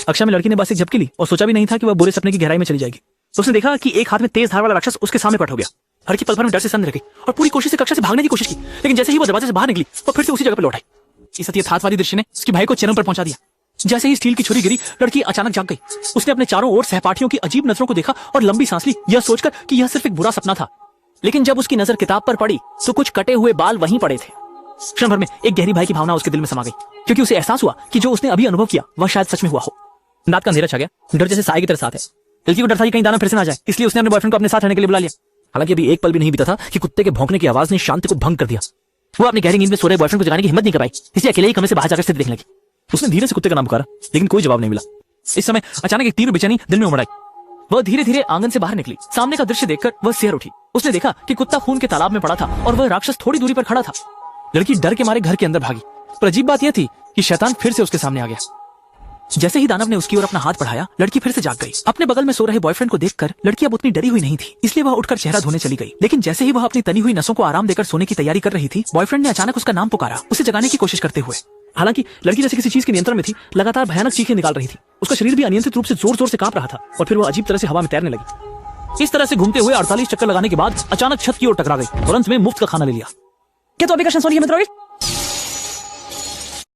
अक्षा में लड़की ने बस एक झपकी ली और सोचा भी नहीं था कि वह बुरे सपने की गहराई में चली जाएगी। तो उसने देखा कि एक हाथ में तेज धार वाला राक्षस उसके सामने पट हो गया। लड़की पल भर में डर से सन्न रह गई और पूरी कोशिश से कक्षा से भागने की कोशिश की, लेकिन जैसे ही वो दरवाजे से बाहर निकली वो फिर से उसी जगह पर लौट आई। इस अतियथार्थवादी दृश्य ने उसके भाई को चरम पर पहुंचा दिया। जैसे ही स्टील की छुरी गिरी, लड़की अचानक जाग गई। उसने अपने चारों ओर सहपाठियों की अजीब नजरों को देखा और लंबी सांस ली, यह सोचकर कि यह सिर्फ एक बुरा सपना था। लेकिन जब उसकी नजर किताब पर पड़ी तो कुछ कटे हुए बाल वहीं पड़े थे। क्षण भर में एक गहरी भय की भावना उसके दिल में समा गई, क्योंकि उसे एहसास हुआ कि जो उसने अभी अनुभव किया वह शायद सच में हुआ हो। रात का अंधेरा छा गया, डर जैसे साए की तरह साथ है। लड़की को डर था कि कहीं दानव फिर से ना जाए, इसलिए उसने अपने बॉयफ्रेंड को अपने साथ रहने के लिए बुला लिया। हालांकि अभी एक पल भी नहीं बीता था कि कुत्ते के भौंकने की आवाज ने शांति को भंग कर दिया। वो अपनी गहरी नींद में सो रहे बॉयफ्रेंड को जगाने की हिम्मत नहीं कर पाई, इसलिए अकेले ही कमरे से बाहर जाकर स्थिति देखने लगी। उसने धीरे से कुत्ते का नाम पुकारा, लेकिन कोई जवाब नहीं मिला। इस समय अचानक एक तीव्र बेचैनी दिल में उमड़ आई। वह धीरे धीरे आंगन से बाहर निकली। सामने का दृश्य देखकर वह सिहर उठी। उसने देखा कि कुत्ता खून के तालाब में पड़ा था और वह राक्षस थोड़ी दूरी पर खड़ा था। लड़की डर के मारे घर के अंदर भागी, पर अजीब बात यह थी कि शैतान फिर से उसके सामने आ गया। जैसे ही दानव ने उसकी ओर अपना हाथ बढ़ाया, लड़की फिर से जाग गई। अपने बगल में सो रहे बॉयफ्रेंड को देखकर लड़की अब उतनी डरी हुई नहीं थी, इसलिए वह उठकर चेहरा धोने चली गई। लेकिन जैसे ही वह अपनी तनी हुई नसों को आराम देकर सोने की तैयारी कर रही थी, बॉयफ्रेंड ने अचानक उसका नाम पुकारा, उसे जगाने की कोशिश करते हुए। हालांकि लड़की जैसे किसी चीज के नियंत्रण में थी, लगातार भयानक चीखें निकाल रही थी। उसका शरीर भी अनियंत्रित रूप से जोर जोर से कांप रहा था और फिर वह अजीब तरह से हवा में तैरने लगी। इस तरह से घूमते हुए 48 चक्कर लगाने के बाद अचानक छत की ओर टकरा गई और अंत में मुफ्त का खाना ले लिया। क्या तो अभी का सोनी है मित्रों?